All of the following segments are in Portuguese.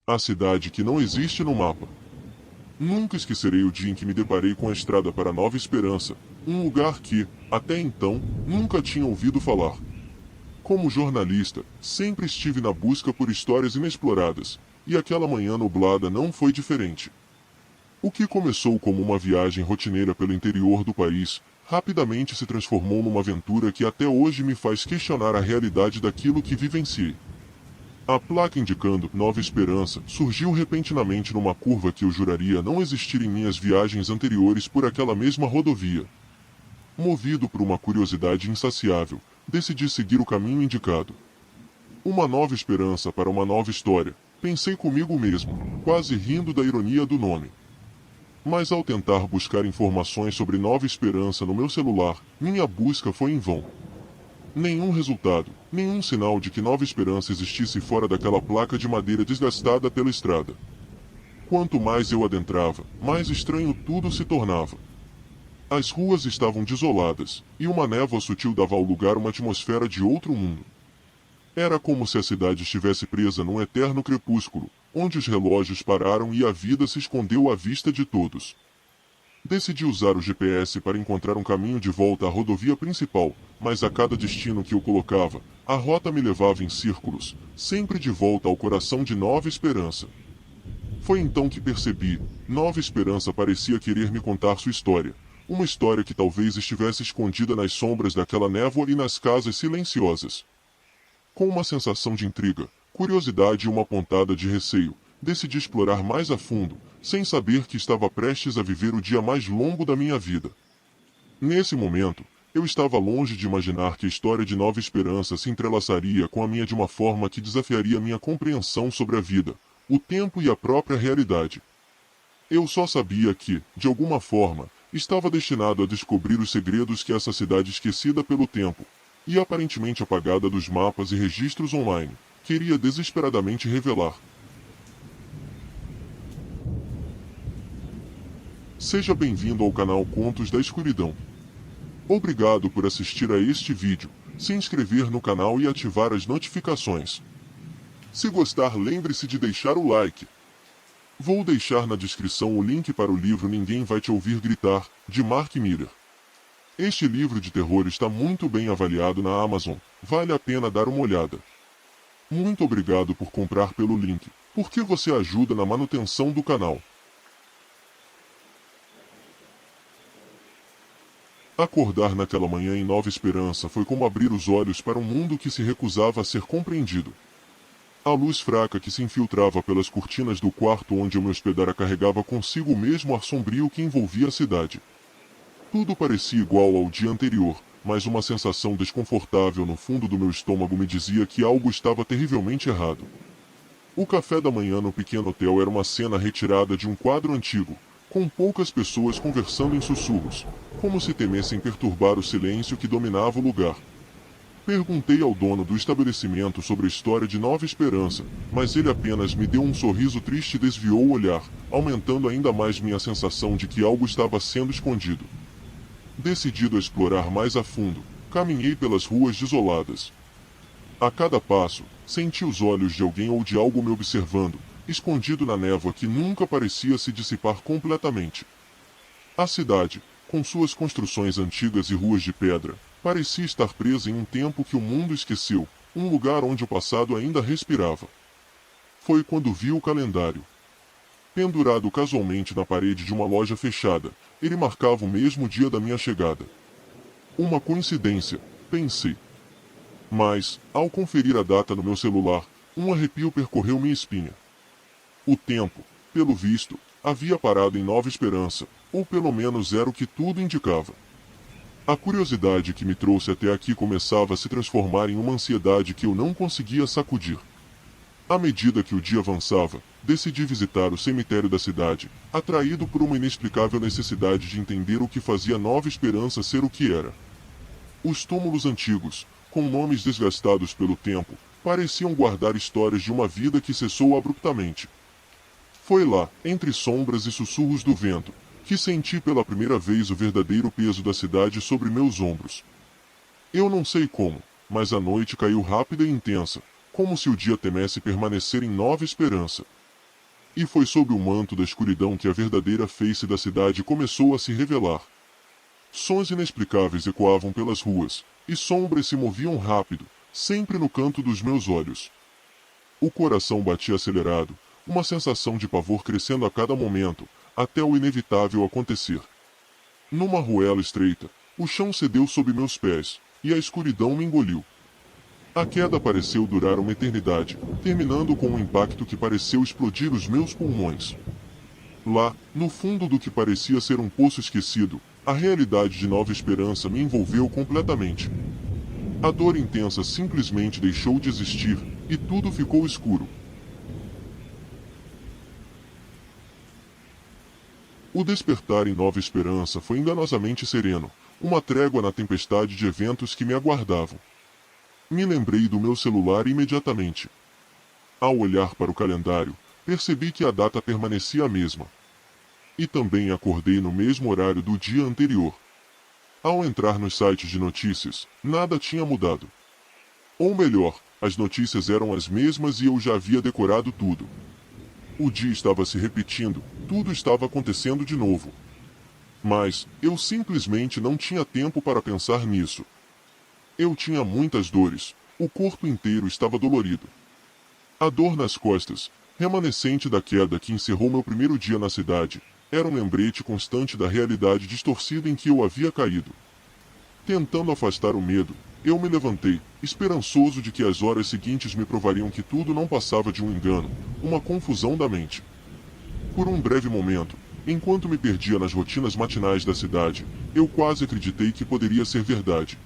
A cidade que não existe no mapa. Nunca esquecerei o dia em que me deparei com a estrada para Nova Esperança, um lugar que, até então, nunca tinha ouvido falar. Como jornalista, sempre estive na busca por histórias inexploradas, e aquela manhã nublada não foi diferente. O que começou como uma viagem rotineira pelo interior do país, rapidamente se transformou numa aventura que até hoje me faz questionar a realidade daquilo que vivenciei. A placa indicando Nova Esperança surgiu repentinamente numa curva que eu juraria não existir em minhas viagens anteriores por aquela mesma rodovia. Movido por uma curiosidade insaciável, decidi seguir o caminho indicado. Uma nova esperança para uma nova história, pensei comigo mesmo, quase rindo da ironia do nome. Mas ao tentar buscar informações sobre Nova Esperança no meu celular, minha busca foi em vão. Nenhum resultado, nenhum sinal de que Nova Esperança existisse fora daquela placa de madeira desgastada pela estrada. Quanto mais eu adentrava, mais estranho tudo se tornava. As ruas estavam desoladas, e uma névoa sutil dava ao lugar uma atmosfera de outro mundo. Era como se a cidade estivesse presa num eterno crepúsculo, onde os relógios pararam e a vida se escondeu à vista de todos. Decidi usar o GPS para encontrar um caminho de volta à rodovia principal, mas a cada destino que eu colocava, a rota me levava em círculos, sempre de volta ao coração de Nova Esperança. Foi então que percebi, Nova Esperança parecia querer me contar sua história, uma história que talvez estivesse escondida nas sombras daquela névoa e nas casas silenciosas. Com uma sensação de intriga, curiosidade e uma pontada de receio, decidi explorar mais a fundo, sem saber que estava prestes a viver o dia mais longo da minha vida. Nesse momento, eu estava longe de imaginar que a história de Nova Esperança se entrelaçaria com a minha de uma forma que desafiaria minha compreensão sobre a vida, o tempo e a própria realidade. Eu só sabia que, de alguma forma, estava destinado a descobrir os segredos que essa cidade esquecida pelo tempo, e aparentemente apagada dos mapas e registros online, queria desesperadamente revelar. Seja bem-vindo ao canal Contos da Escuridão. Obrigado por assistir a este vídeo, se inscrever no canal e ativar as notificações. Se gostar, lembre-se de deixar o like. Vou deixar na descrição o link para o livro Ninguém Vai Te Ouvir Gritar, de Mark Miller. Este livro de terror está muito bem avaliado na Amazon, vale a pena dar uma olhada. Muito obrigado por comprar pelo link, porque você ajuda na manutenção do canal. Acordar naquela manhã em Nova Esperança foi como abrir os olhos para um mundo que se recusava a ser compreendido. A luz fraca que se infiltrava pelas cortinas do quarto onde eu me hospedara carregava consigo o mesmo ar sombrio que envolvia a cidade. Tudo parecia igual ao dia anterior, mas uma sensação desconfortável no fundo do meu estômago me dizia que algo estava terrivelmente errado. O café da manhã no pequeno hotel era uma cena retirada de um quadro antigo, com poucas pessoas conversando em sussurros, como se temessem perturbar o silêncio que dominava o lugar. Perguntei ao dono do estabelecimento sobre a história de Nova Esperança, mas ele apenas me deu um sorriso triste e desviou o olhar, aumentando ainda mais minha sensação de que algo estava sendo escondido. Decidido a explorar mais a fundo, caminhei pelas ruas desoladas. A cada passo, senti os olhos de alguém ou de algo me observando, escondido na névoa que nunca parecia se dissipar completamente. A cidade, com suas construções antigas e ruas de pedra, parecia estar presa em um tempo que o mundo esqueceu, um lugar onde o passado ainda respirava. Foi quando vi o calendário. Pendurado casualmente na parede de uma loja fechada, ele marcava o mesmo dia da minha chegada. Uma coincidência, pensei. Mas, ao conferir a data no meu celular, um arrepio percorreu minha espinha. O tempo, pelo visto, havia parado em Nova Esperança, ou pelo menos era o que tudo indicava. A curiosidade que me trouxe até aqui começava a se transformar em uma ansiedade que eu não conseguia sacudir. À medida que o dia avançava, decidi visitar o cemitério da cidade, atraído por uma inexplicável necessidade de entender o que fazia Nova Esperança ser o que era. Os túmulos antigos, com nomes desgastados pelo tempo, pareciam guardar histórias de uma vida que cessou abruptamente. Foi lá, entre sombras e sussurros do vento, que senti pela primeira vez o verdadeiro peso da cidade sobre meus ombros. Eu não sei como, mas a noite caiu rápida e intensa, como se o dia temesse permanecer em Nova Esperança. E foi sob o manto da escuridão que a verdadeira face da cidade começou a se revelar. Sons inexplicáveis ecoavam pelas ruas, e sombras se moviam rápido, sempre no canto dos meus olhos. O coração batia acelerado, uma sensação de pavor crescendo a cada momento, até o inevitável acontecer. Numa ruela estreita, o chão cedeu sob meus pés, e a escuridão me engoliu. A queda pareceu durar uma eternidade, terminando com um impacto que pareceu explodir os meus pulmões. Lá, no fundo do que parecia ser um poço esquecido, a realidade de Nova Esperança me envolveu completamente. A dor intensa simplesmente deixou de existir, e tudo ficou escuro. O despertar em Nova Esperança foi enganosamente sereno, uma trégua na tempestade de eventos que me aguardavam. Me lembrei do meu celular imediatamente. Ao olhar para o calendário, percebi que a data permanecia a mesma. E também acordei no mesmo horário do dia anterior. Ao entrar nos sites de notícias, nada tinha mudado. Ou melhor, as notícias eram as mesmas e eu já havia decorado tudo. O dia estava se repetindo, tudo estava acontecendo de novo. Mas, eu simplesmente não tinha tempo para pensar nisso. Eu tinha muitas dores, o corpo inteiro estava dolorido. A dor nas costas, remanescente da queda que encerrou meu primeiro dia na cidade, era um lembrete constante da realidade distorcida em que eu havia caído. Tentando afastar o medo, eu me levantei, esperançoso de que as horas seguintes me provariam que tudo não passava de um engano, uma confusão da mente. Por um breve momento, enquanto me perdia nas rotinas matinais da cidade, eu quase acreditei que poderia ser verdade.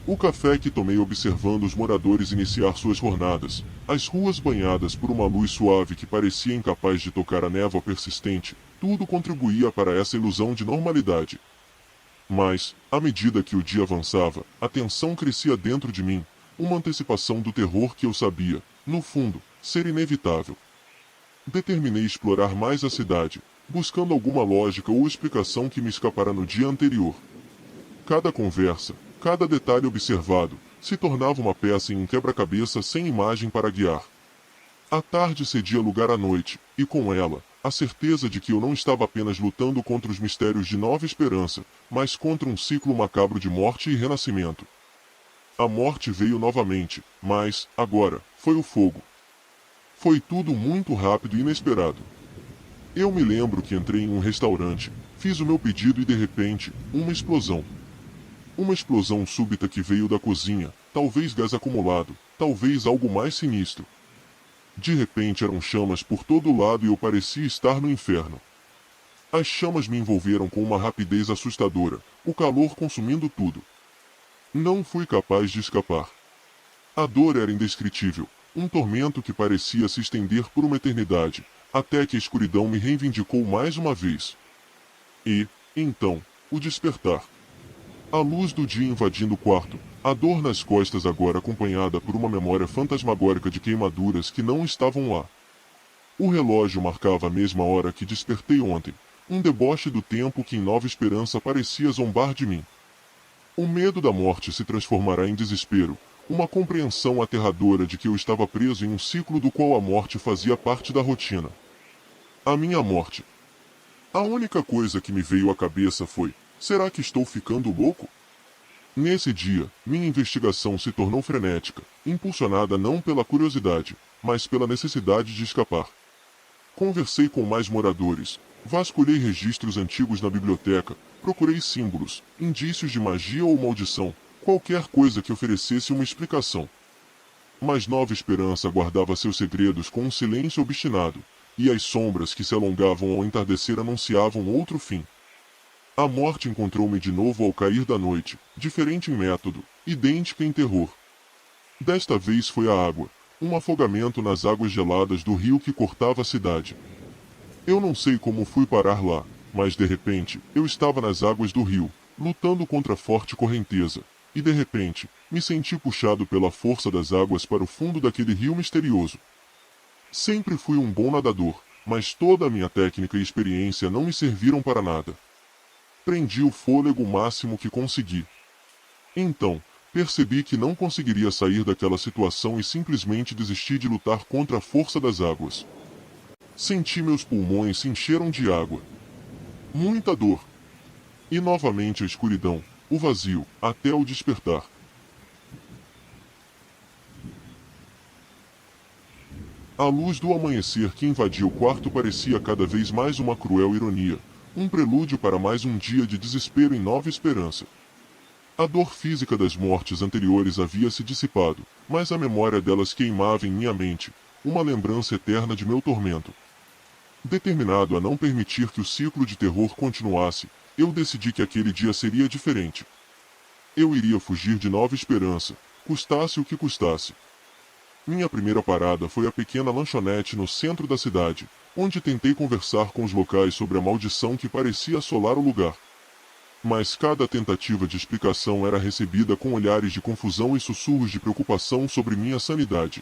O café que tomei observando os moradores iniciar suas jornadas, as ruas banhadas por uma luz suave que parecia incapaz de tocar a névoa persistente, tudo contribuía para essa ilusão de normalidade. Mas, à medida que o dia avançava, a tensão crescia dentro de mim, uma antecipação do terror que eu sabia, no fundo, ser inevitável. Determinei explorar mais a cidade, buscando alguma lógica ou explicação que me escapara no dia anterior. Cada conversa, cada detalhe observado, se tornava uma peça em um quebra-cabeça sem imagem para guiar. A tarde cedia lugar à noite, e com ela, a certeza de que eu não estava apenas lutando contra os mistérios de Nova Esperança, mas contra um ciclo macabro de morte e renascimento. A morte veio novamente, mas, agora, foi o fogo. Foi tudo muito rápido e inesperado. Eu me lembro que entrei em um restaurante, fiz o meu pedido e de repente, uma explosão. Uma explosão súbita que veio da cozinha, talvez gás acumulado, talvez algo mais sinistro. De repente eram chamas por todo lado e eu parecia estar no inferno. As chamas me envolveram com uma rapidez assustadora, o calor consumindo tudo. Não fui capaz de escapar. A dor era indescritível, um tormento que parecia se estender por uma eternidade, até que a escuridão me reivindicou mais uma vez. E, então, o despertar. A luz do dia invadindo o quarto, a dor nas costas agora acompanhada por uma memória fantasmagórica de queimaduras que não estavam lá. O relógio marcava a mesma hora que despertei ontem, um deboche do tempo que em Nova Esperança parecia zombar de mim. O medo da morte se transformará em desespero, uma compreensão aterradora de que eu estava preso em um ciclo do qual a morte fazia parte da rotina. A minha morte. A única coisa que me veio à cabeça foi: será que estou ficando louco? Nesse dia, minha investigação se tornou frenética, impulsionada não pela curiosidade, mas pela necessidade de escapar. Conversei com mais moradores, vasculhei registros antigos na biblioteca, procurei símbolos, indícios de magia ou maldição, qualquer coisa que oferecesse uma explicação. Mas Nova Esperança guardava seus segredos com um silêncio obstinado, e as sombras que se alongavam ao entardecer anunciavam outro fim. A morte encontrou-me de novo ao cair da noite, diferente em método, idêntica em terror. Desta vez foi a água, um afogamento nas águas geladas do rio que cortava a cidade. Eu não sei como fui parar lá, mas de repente, eu estava nas águas do rio, lutando contra a forte correnteza, e de repente, me senti puxado pela força das águas para o fundo daquele rio misterioso. Sempre fui um bom nadador, mas toda a minha técnica e experiência não me serviram para nada. Prendi o fôlego o máximo que consegui. Então, percebi que não conseguiria sair daquela situação e simplesmente desisti de lutar contra a força das águas. Senti meus pulmões se encheram de água. Muita dor. E novamente a escuridão, o vazio, até o despertar. A luz do amanhecer que invadia o quarto parecia cada vez mais uma cruel ironia, um prelúdio para mais um dia de desespero em Nova Esperança. A dor física das mortes anteriores havia se dissipado, mas a memória delas queimava em minha mente, uma lembrança eterna de meu tormento. Determinado a não permitir que o ciclo de terror continuasse, eu decidi que aquele dia seria diferente. Eu iria fugir de Nova Esperança, custasse o que custasse. Minha primeira parada foi a pequena lanchonete no centro da cidade, onde tentei conversar com os locais sobre a maldição que parecia assolar o lugar. Mas cada tentativa de explicação era recebida com olhares de confusão e sussurros de preocupação sobre minha sanidade.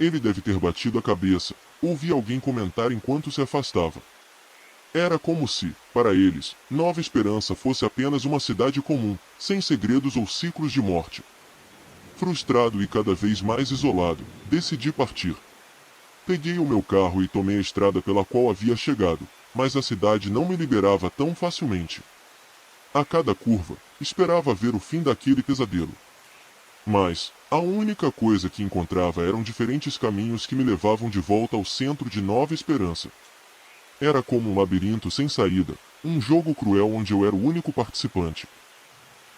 Ele deve ter batido a cabeça, ouvi alguém comentar enquanto se afastava. Era como se, para eles, Nova Esperança fosse apenas uma cidade comum, sem segredos ou ciclos de morte. Frustrado e cada vez mais isolado, decidi partir. Peguei o meu carro e tomei a estrada pela qual havia chegado, mas a cidade não me liberava tão facilmente. A cada curva, esperava ver o fim daquele pesadelo. Mas, a única coisa que encontrava eram diferentes caminhos que me levavam de volta ao centro de Nova Esperança. Era como um labirinto sem saída, um jogo cruel onde eu era o único participante.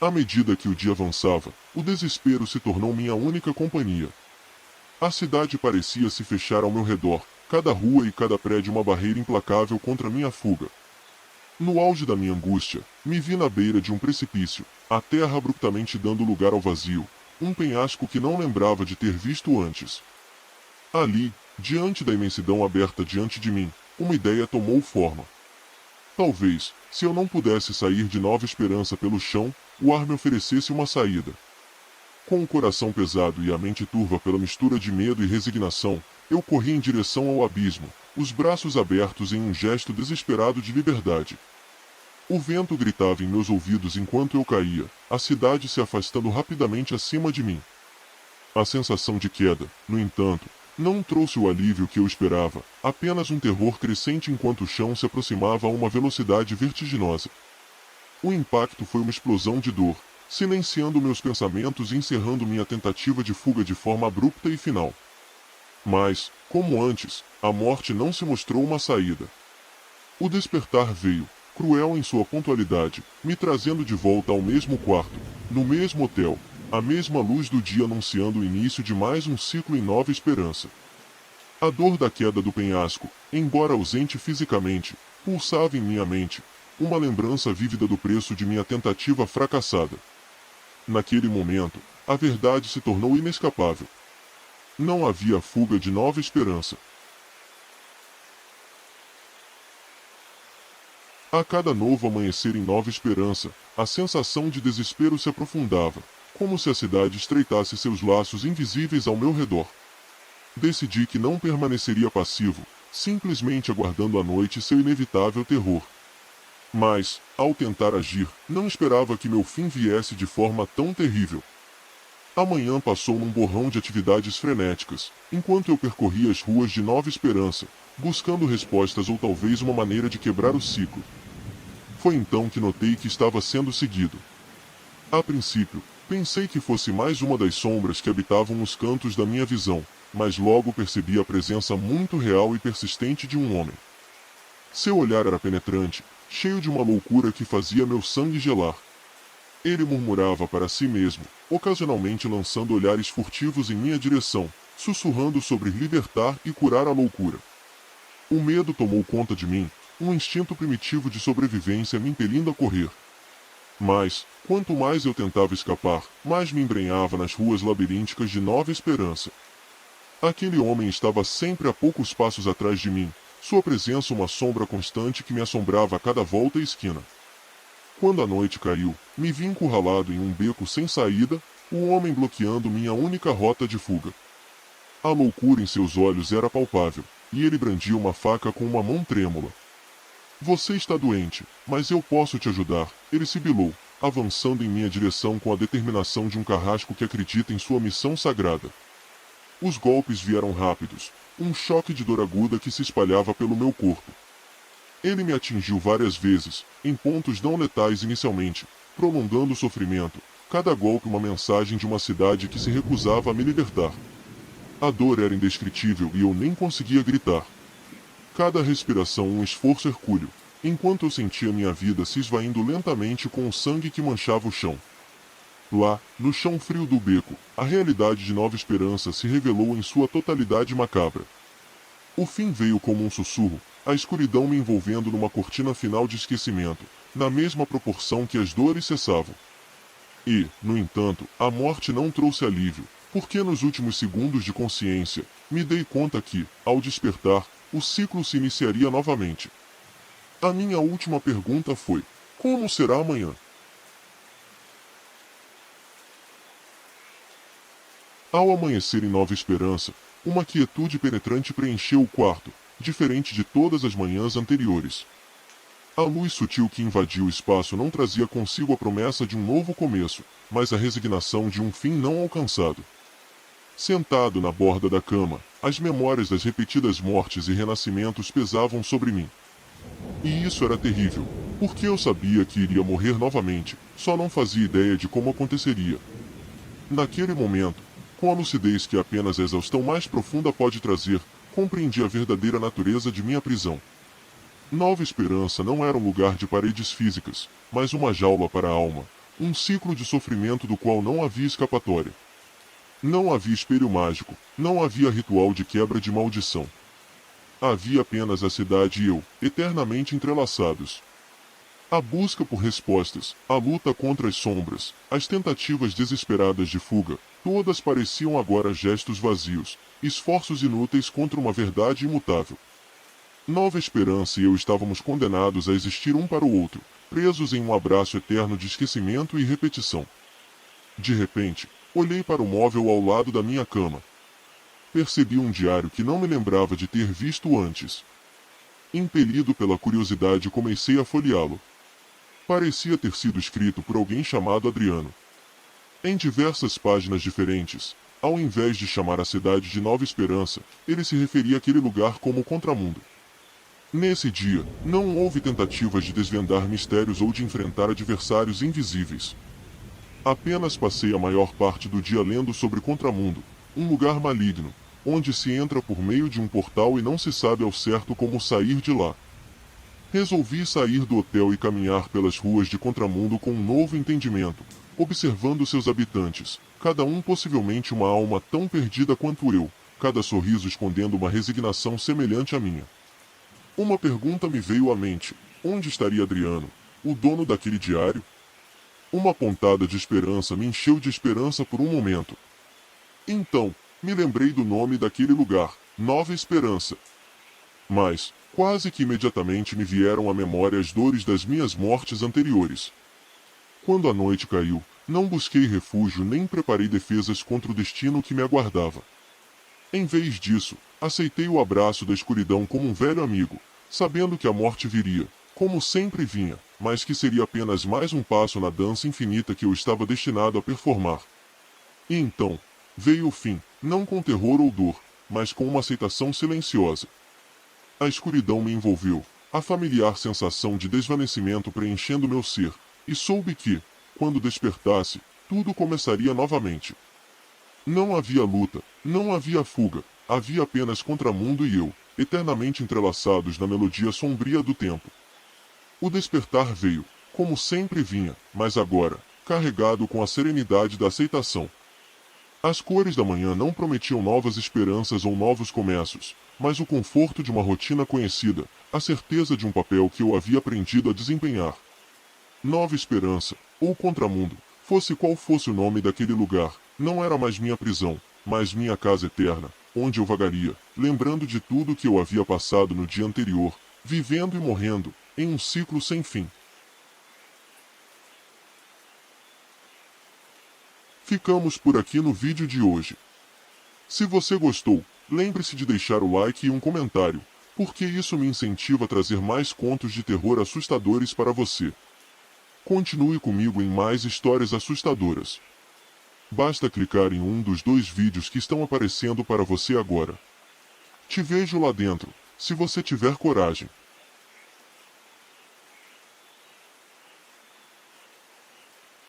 À medida que o dia avançava, o desespero se tornou minha única companhia. A cidade parecia se fechar ao meu redor, cada rua e cada prédio uma barreira implacável contra minha fuga. No auge da minha angústia, me vi na beira de um precipício, a terra abruptamente dando lugar ao vazio, um penhasco que não lembrava de ter visto antes. Ali, diante da imensidão aberta diante de mim, uma ideia tomou forma. Talvez, se eu não pudesse sair de Nova Esperança pelo chão, o ar me oferecesse uma saída. Com o coração pesado e a mente turva pela mistura de medo e resignação, eu corri em direção ao abismo, os braços abertos em um gesto desesperado de liberdade. O vento gritava em meus ouvidos enquanto eu caía, a cidade se afastando rapidamente acima de mim. A sensação de queda, no entanto, não trouxe o alívio que eu esperava, apenas um terror crescente enquanto o chão se aproximava a uma velocidade vertiginosa. O impacto foi uma explosão de dor, silenciando meus pensamentos e encerrando minha tentativa de fuga de forma abrupta e final. Mas, como antes, a morte não se mostrou uma saída. O despertar veio, cruel em sua pontualidade, me trazendo de volta ao mesmo quarto, no mesmo hotel, a mesma luz do dia anunciando o início de mais um ciclo em Nova Esperança. A dor da queda do penhasco, embora ausente fisicamente, pulsava em minha mente, uma lembrança vívida do preço de minha tentativa fracassada. Naquele momento, a verdade se tornou inescapável. Não havia fuga de Nova Esperança. A cada novo amanhecer em Nova Esperança, a sensação de desespero se aprofundava, como se a cidade estreitasse seus laços invisíveis ao meu redor. Decidi que não permaneceria passivo, simplesmente aguardando a noite e seu inevitável terror. Mas, ao tentar agir, não esperava que meu fim viesse de forma tão terrível. A manhã passou num borrão de atividades frenéticas, enquanto eu percorria as ruas de Nova Esperança, buscando respostas ou talvez uma maneira de quebrar o ciclo. Foi então que notei que estava sendo seguido. A princípio, pensei que fosse mais uma das sombras que habitavam os cantos da minha visão, mas logo percebi a presença muito real e persistente de um homem. Seu olhar era penetrante, cheio de uma loucura que fazia meu sangue gelar. Ele murmurava para si mesmo, ocasionalmente lançando olhares furtivos em minha direção, sussurrando sobre libertar e curar a loucura. O medo tomou conta de mim, um instinto primitivo de sobrevivência me impelindo a correr. Mas, quanto mais eu tentava escapar, mais me embrenhava nas ruas labirínticas de Nova Esperança. Aquele homem estava sempre a poucos passos atrás de mim, sua presença uma sombra constante que me assombrava a cada volta e esquina. Quando a noite caiu, me vi encurralado em um beco sem saída, o homem bloqueando minha única rota de fuga. A loucura em seus olhos era palpável, e ele brandia uma faca com uma mão trêmula. Você está doente, mas eu posso te ajudar, ele sibilou, avançando em minha direção com a determinação de um carrasco que acredita em sua missão sagrada. Os golpes vieram rápidos, um choque de dor aguda que se espalhava pelo meu corpo. Ele me atingiu várias vezes, em pontos não letais inicialmente, prolongando o sofrimento, cada golpe uma mensagem de uma cidade que se recusava a me libertar. A dor era indescritível e eu nem conseguia gritar. Cada respiração um esforço hercúleo, enquanto eu sentia minha vida se esvaindo lentamente com o sangue que manchava o chão. Lá, no chão frio do beco, a realidade de Nova Esperança se revelou em sua totalidade macabra. O fim veio como um sussurro, a escuridão me envolvendo numa cortina final de esquecimento, na mesma proporção que as dores cessavam. E, no entanto, a morte não trouxe alívio, porque nos últimos segundos de consciência, me dei conta que, ao despertar, o ciclo se iniciaria novamente. A minha última pergunta foi: como será amanhã? Ao amanhecer em Nova Esperança, uma quietude penetrante preencheu o quarto, diferente de todas as manhãs anteriores. A luz sutil que invadiu o espaço não trazia consigo a promessa de um novo começo, mas a resignação de um fim não alcançado. Sentado na borda da cama, as memórias das repetidas mortes e renascimentos pesavam sobre mim. E isso era terrível, porque eu sabia que iria morrer novamente, só não fazia ideia de como aconteceria. Naquele momento, com a lucidez que apenas a exaustão mais profunda pode trazer, compreendi a verdadeira natureza de minha prisão. Nova Esperança não era um lugar de paredes físicas, mas uma jaula para a alma, um ciclo de sofrimento do qual não havia escapatória. Não havia espelho mágico, não havia ritual de quebra de maldição. Havia apenas a cidade e eu, eternamente entrelaçados. A busca por respostas, a luta contra as sombras, as tentativas desesperadas de fuga, todas pareciam agora gestos vazios, esforços inúteis contra uma verdade imutável. Nova Esperança e eu estávamos condenados a existir um para o outro, presos em um abraço eterno de esquecimento e repetição. De repente, olhei para o móvel ao lado da minha cama. Percebi um diário que não me lembrava de ter visto antes. Impelido pela curiosidade, comecei a folheá-lo. Parecia ter sido escrito por alguém chamado Adriano. Em diversas páginas diferentes, ao invés de chamar a cidade de Nova Esperança, ele se referia àquele lugar como Contramundo. Nesse dia, não houve tentativas de desvendar mistérios ou de enfrentar adversários invisíveis. Apenas passei a maior parte do dia lendo sobre Contramundo, um lugar maligno, onde se entra por meio de um portal e não se sabe ao certo como sair de lá. Resolvi sair do hotel e caminhar pelas ruas de Contramundo com um novo entendimento, observando seus habitantes, cada um possivelmente uma alma tão perdida quanto eu, cada sorriso escondendo uma resignação semelhante à minha. Uma pergunta me veio à mente: onde estaria Adriano, o dono daquele diário? Uma pontada de esperança me encheu de esperança por um momento. Então, me lembrei do nome daquele lugar, Nova Esperança. Mas, quase que imediatamente me vieram à memória as dores das minhas mortes anteriores. Quando a noite caiu, não busquei refúgio nem preparei defesas contra o destino que me aguardava. Em vez disso, aceitei o abraço da escuridão como um velho amigo, sabendo que a morte viria, como sempre vinha, mas que seria apenas mais um passo na dança infinita que eu estava destinado a performar. E então, veio o fim, não com terror ou dor, mas com uma aceitação silenciosa. A escuridão me envolveu, a familiar sensação de desvanecimento preenchendo meu ser, e soube que, quando despertasse, tudo começaria novamente. Não havia luta, não havia fuga, havia apenas Contramundo e eu, eternamente entrelaçados na melodia sombria do tempo. O despertar veio, como sempre vinha, mas agora, carregado com a serenidade da aceitação. As cores da manhã não prometiam novas esperanças ou novos começos, mas o conforto de uma rotina conhecida, a certeza de um papel que eu havia aprendido a desempenhar. Nova Esperança, ou Contramundo, fosse qual fosse o nome daquele lugar, não era mais minha prisão, mas minha casa eterna, onde eu vagaria, lembrando de tudo que eu havia passado no dia anterior, vivendo e morrendo, em um ciclo sem fim. Ficamos por aqui no vídeo de hoje. Se você gostou, lembre-se de deixar o like e um comentário, porque isso me incentiva a trazer mais contos de terror assustadores para você. Continue comigo em mais histórias assustadoras. Basta clicar em um dos 2 vídeos que estão aparecendo para você agora. Te vejo lá dentro, se você tiver coragem.